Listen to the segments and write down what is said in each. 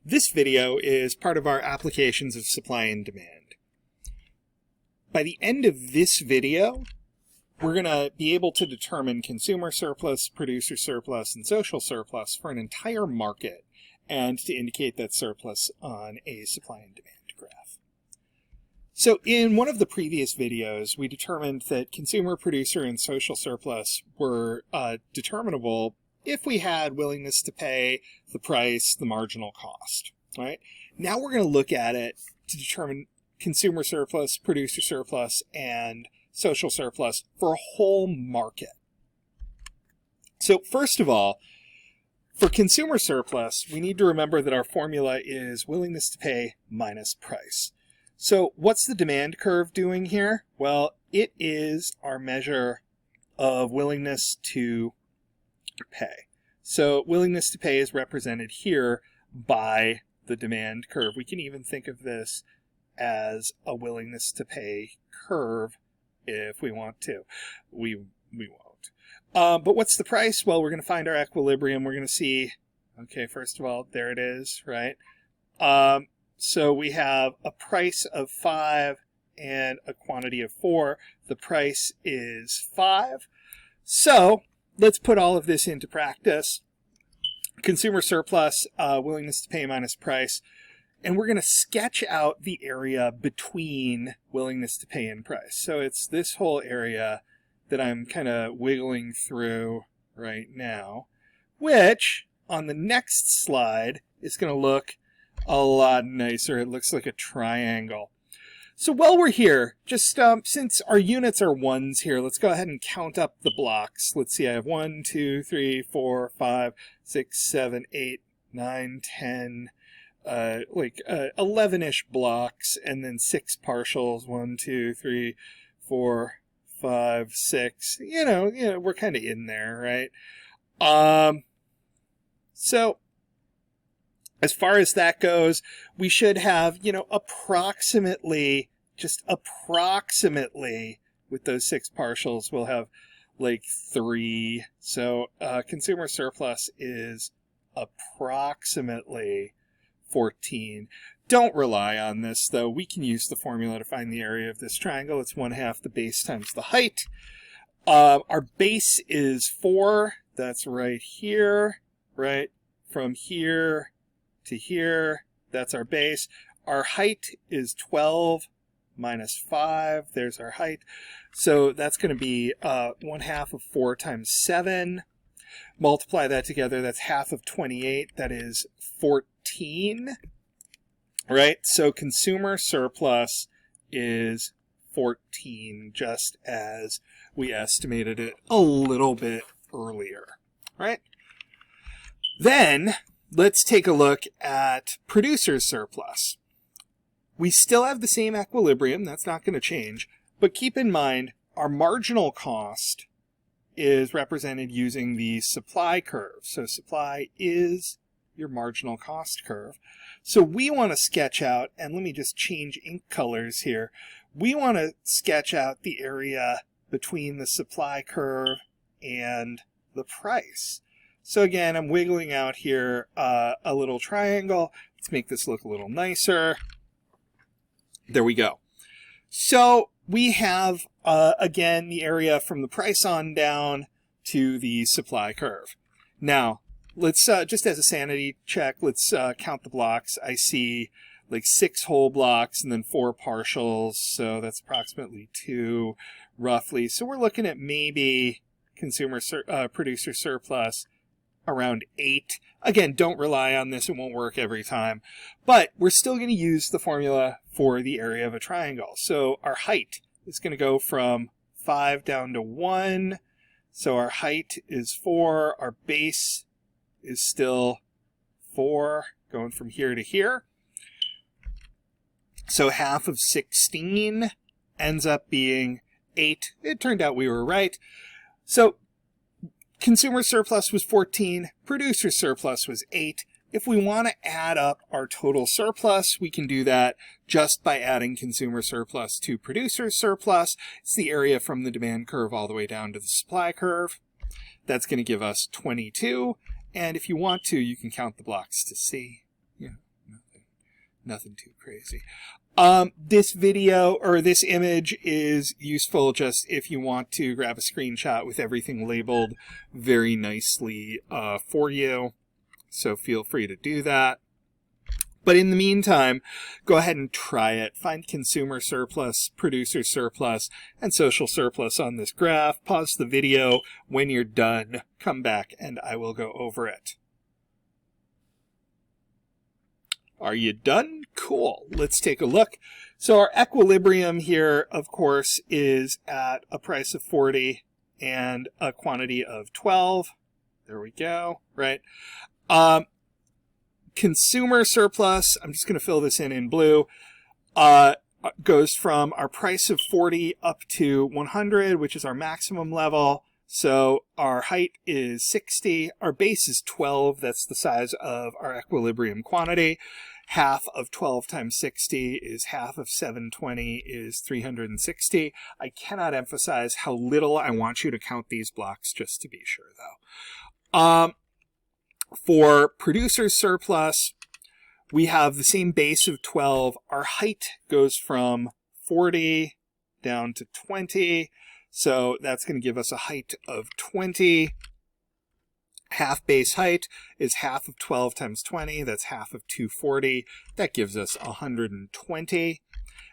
This video is part of our applications of supply and demand. By the end of this video, we're going to be able to determine consumer surplus, producer surplus, and social surplus for an entire market and to indicate that surplus on a supply and demand graph. So in one of the previous videos, we determined that consumer, producer, and social surplus were determinable if we had willingness to pay, the price, the marginal cost. Right? Now we're going to look at it to determine consumer surplus, producer surplus, and social surplus for a whole market. So first of all, for consumer surplus, we need to remember that our formula is willingness to pay minus price. So what's the demand curve doing here? Well, it is our measure of willingness to pay. So willingness to pay is represented here by the demand curve. We can even think of this as a willingness to pay curve if we want to. We won't. But what's the price? Well, we're going to find our equilibrium. We're going to see, okay, first of all, there it is, right? So we have a price of 5 and a quantity of 4. The price is 5. So let's put all of this into practice. Consumer surplus, willingness to pay minus price. And we're going to sketch out the area between willingness to pay and price. So it's this whole area that I'm kind of wiggling through right now, which on the next slide is going to look a lot nicer. It looks like a triangle. So while we're here, just since our units are ones here, let's go ahead and count up the blocks. Let's see, I have 1, 2, 3, 4, 5, 6, 7, 8, 9, 10, 11-ish blocks, and then 6 partials. 1, 2, 3, 4, 5, 6. You know, we're kind of in there, right? So as far as that goes, we should have, approximately, with those 6 partials, we'll have like 3. So consumer surplus is approximately 14. Don't rely on this, though. We can use the formula to find the area of this triangle. It's 1/2 the base times the height. Our base is 4. That's right here, right? From here to here, that's our base. Our height is 12 minus 5. There's our height. So that's going to be 1/2 of 4 times 7. Multiply that together, that's half of 28. That is 14. Right? So consumer surplus is 14, just as we estimated it a little bit earlier. Right? Then let's take a look at producer surplus. We still have the same equilibrium, that's not going to change, but keep in mind our marginal cost is represented using the supply curve. So supply is your marginal cost curve. So we want to sketch out, and let me just change ink colors here. We want to sketch out the area between the supply curve and the price. So again, I'm wiggling out here a little triangle. Let's make this look a little nicer. There we go. So we have, again, the area from the price on down to the supply curve. Now, let's, just as a sanity check, let's count the blocks. I see like 6 whole blocks and then 4 partials. So that's approximately 2, roughly. So we're looking at maybe producer surplus around 8. Again, don't rely on this. It won't work every time. But we're still going to use the formula for the area of a triangle. So our height is going to go from 5 down to 1. So our height is 4. Our base is still 4, going from here to here. So half of 16 ends up being 8. It turned out we were right. So consumer surplus was 14, producer surplus was 8. If we want to add up our total surplus, we can do that just by adding consumer surplus to producer surplus. It's the area from the demand curve all the way down to the supply curve. That's going to give us 22. And if you want to, you can count the blocks to see Nothing too crazy. This video or this image is useful just if you want to grab a screenshot with everything labeled very nicely for you. So feel free to do that. But in the meantime, go ahead and try it. Find consumer surplus, producer surplus, and social surplus on this graph. Pause the video. When you're done, come back and I will go over it. Are you done? Cool. Let's take a look. So our equilibrium here, of course, is at a price of 40 and a quantity of 12. There we go, right? Consumer surplus, I'm just going to fill this in blue, goes from our price of 40 up to 100, which is our maximum level. So our height is 60. Our base is 12. That's the size of our equilibrium quantity. Half of 12 times 60 is half of 720 is 360. I cannot emphasize how little I want you to count these blocks just to be sure, though. For producer's surplus, we have the same base of 12. Our height goes from 40 down to 20. So that's going to give us a height of 20. Half base height is half of 12 times 20. That's half of 240. That gives us 120.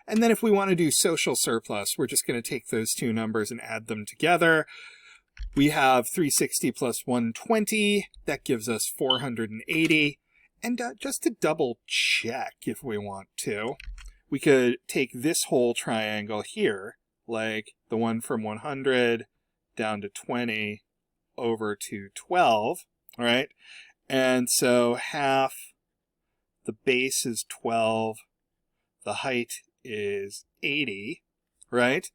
And then if we want to do social surplus, we're just going to take those two numbers and add them together. We have 360 plus 120. That gives us 480. And just to double check if we want to, we could take this whole triangle here, like the one from 100 down to 20 over to 12, all right? And so half, the base is 12, the height is 80, right?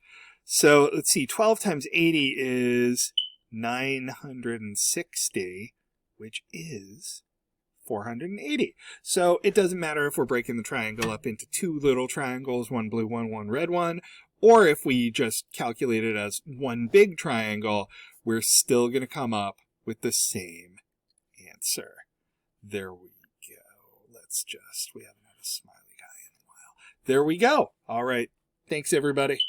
So let's see, 12 times 80 is 960, which is 480. So it doesn't matter if we're breaking the triangle up into two little triangles, one blue one, one red one, or if we just calculate it as one big triangle, we're still going to come up with the same answer. There we go. We haven't had a smiley guy in a while. There we go. All right. Thanks, everybody.